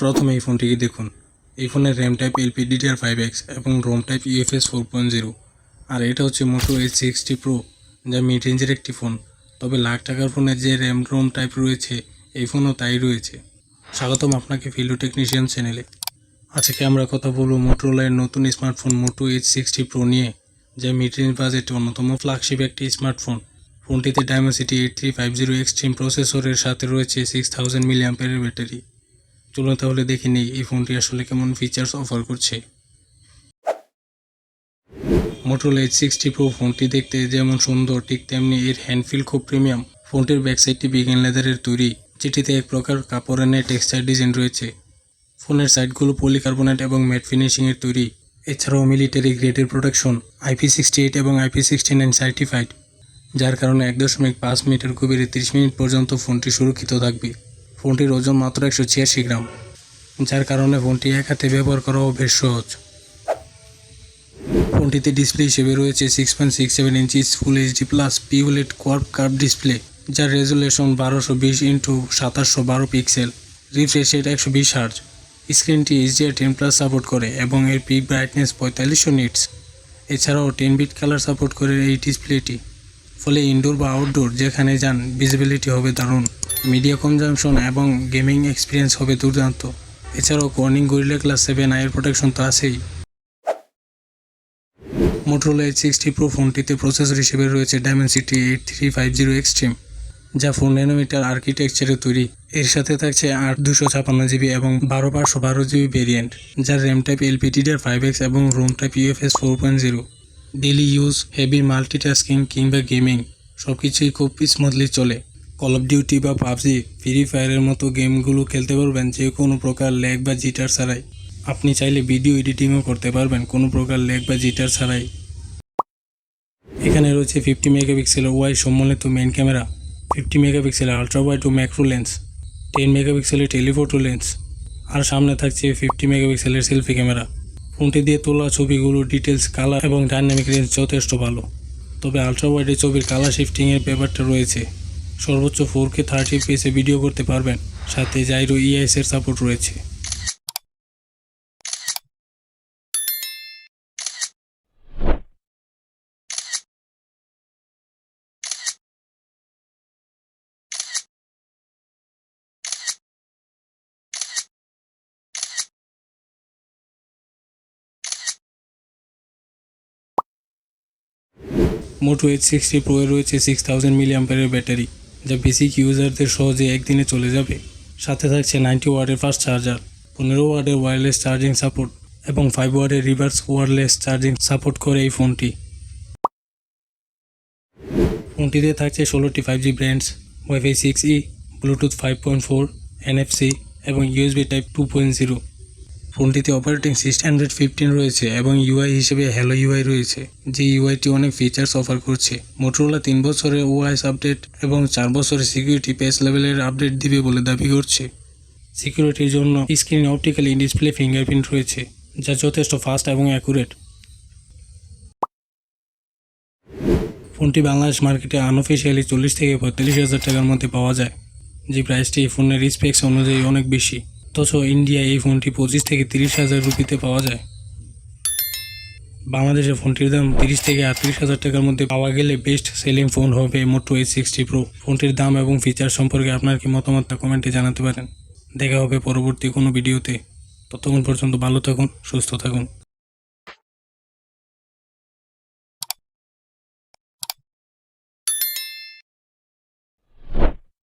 প্রথমে এই ফোনটিকে দেখুন। এই ফোনের র্যাম টাইপ LPDDR5X এবং রোম টাইপ UFS 4.0। আর এটা হচ্ছে মোটো H60 Pro, যা মিড রেঞ্জের একটি ফোন। তবে লাখ টাকার ফোনে যে র্যাম রোম টাইপ রয়েছে, এই ফোনও তাই রয়েছে। স্বাগতম আপনাকে ফিল্ডো টেকনিশিয়ান চ্যানেলে। আজকে আমরা কথা বলবো মোটোরোলার নতুন স্মার্টফোন মোটো H60 Pro নিয়ে, যা মিড রেঞ্জ বাজেটে অন্যতম ফ্ল্যাগশিপ একটি স্মার্টফোন। ফোনটিতে Dimensity 8350 এক্সট্রিম প্রসেসরের সাথে রয়েছে 6000 mAh এর ব্যাটারি। চলুন তাহলে দেখে নিই এই ফোনটি আসলে কেমন ফিচার্স অফার করছে। মোটোরোলা H60 Pro ফোনটি দেখতে যেমন সুন্দর, ঠিক তেমনি এর হ্যান্ডফিল খুব প্রিমিয়াম। ফোনটির ব্যাকসাইডটি বিগিন লেদারের তৈরি, যেটিতে এক প্রকার কাপড়ের ন্যায় টেক্সচার ডিজাইন রয়েছে। ফোনের সাইডগুলো পলিকার্বনেট এবং ম্যাট ফিনিশিংয়ের তৈরি। এছাড়াও মিলিটারি গ্রেডের প্রোটেকশন, IP68 এবং IP69 সার্টিফাইড, যার কারণে 1.5 মিটার গভীরে 30 মিনিট পর্যন্ত ফোনটি সুরক্ষিত থাকবে। ফোনটির ওজন মাত্র 186 গ্রাম, যার কারণে ফোনটি এক হাতে ব্যবহার করাও বেশ সহজ। ফোনটিতে ডিসপ্লে হিসেবে রয়েছে 6.67 inches full HD plus POLED curve display, যার resolution 1220x2712 pixel, refresh rate 120 hertz. স্ক্রিনটি HDR10+ সাপোর্ট করে এবং এর পিক ব্রাইটনেস 4500 নিটস। এছাড়াও 10 বিট কালার সাপোর্ট করে এই ডিসপ্লেটি, ফলে ইনডোর বা আউটডোর যেখানে যান ভিজিবিলিটি হবে দারুণ। মিডিয়া কনজাম্পশন এবং গেমিং এক্সপিরিয়েন্স হবে দুর্দান্ত। এছাড়াও কর্নিং গরিলা গ্লাস 7 আইয়ের প্রোটেকশন তো আছেই। মোটোরোলা H60 Pro ফোনটিতে প্রসেসর হিসেবে রয়েছে Dimensity 8350 এক্সট্রিম, যা 4 ন্যানোমিটার আর্কিটেকচারে তৈরি। এর সাথে থাকছে 8 256GB এবং 12512GB ভেরিয়েন্ট, যার র্যাম টাইপ LPDDR5X এবং Rome type UFS 4.0। Daily use, heavy multitasking কিংবা গেমিং সবকিছুই খুব স্মুথলি চলে। কল অফ ডিউটি বা পাবজি, ফ্রি ফায়ারের মতো গেমগুলো খেলতে পারবেন যে কোনো প্রকার ল্যাগ বা জিটার ছাড়াই। আপনি চাইলে ভিডিও এডিটিংও করতে পারবেন কোনো প্রকার ল্যাগ বা জিটার ছাড়াই। এখানে রয়েছে 50 মেগাপিক্সেলের ওয়াইড সম্বলিত মেইন ক্যামেরা, 50 মেগাপিক্সেলের আলট্রা ওয়াইড ও ম্যাক্রো লেন্স, 10 মেগাপিক্সেলের টেলিফোটো লেন্স, আর সামনে থাকছে 50 মেগাপিক্সেলের সেলফি ক্যামেরা। ফোনটি দিয়ে তোলা ছবিগুলোর ডিটেলস, কালার এবং ডাইনামিক রেঞ্জ যথেষ্ট ভালো। তবে আলট্রা ওয়াইডে ছবির কালার শিফটিংয়ের ব্যাপারটা রয়েছে। সর্বোচ্চ 4K 30 fps ভিডিও করতে পারবেন, সাথে জাইরো EIS এর সাপোর্ট রয়েছে। মোটো H60 Pro এর রয়েছে 6000 mAh এর ব্যাটারি, যা বেসিক ইউজারদের সহজে একদিনে চলে যাবে। সাথে থাকছে 90 ওয়াটের ফাস্ট চার্জার, 15 ওয়াটের ওয়্যারলেস চার্জিং সাপোর্ট এবং 5 ওয়াটের রিভার্স ওয়্যারলেস চার্জিং সাপোর্ট করে এই ফোনটি। ফোনটিতে থাকছে 16টি 5G brands, Wi-Fi 6E, Bluetooth 5.4, NFC এবং USB Type 2.0। ফোনটিতে অপারেটিং সিস্টেম Android 15 রয়েছে এবং UI হিসেবে হ্যালো UI রয়েছে, যে UIটি অনেক ফিচার্স অফার করছে। মোটোরোলা 3 বছরের OS আপডেট এবং 4 বছরের সিকিউরিটি প্যাচ লেভেলের আপডেট দিবে বলে দাবি করছে। সিকিউরিটির জন্য স্ক্রিনে অপটিক্যাল ইন ডিসপ্লে ফিঙ্গারপ্রিন্ট রয়েছে, যা যথেষ্ট ফাস্ট এবং অ্যাকুরেট। ফোনটি বাংলাদেশ মার্কেটে আনঅফিসিয়ালি 40 থেকে 45,000 টাকার মধ্যে পাওয়া যায়, যে প্রাইসটি এই ফোনের স্পেক্স অনুযায়ী অনেক বেশি। অথচ ইন্ডিয়ায় এই ফোনটি 25 থেকে 30,000 রুপিতে পাওয়া যায়। বাংলাদেশে ফোনটির দাম 30 থেকে 38,000 টাকার মধ্যে পাওয়া গেলে বেস্ট সেলিং ফোন হবে মোটো H60 Pro। ফোনটির দাম এবং ফিচার সম্পর্কে আপনার কি মতামত তা কমেন্টে জানাতে পারেন। দেখা হবে পরবর্তী কোনো ভিডিওতে। ততক্ষণ পর্যন্ত ভালো থাকুন, সুস্থ থাকুন।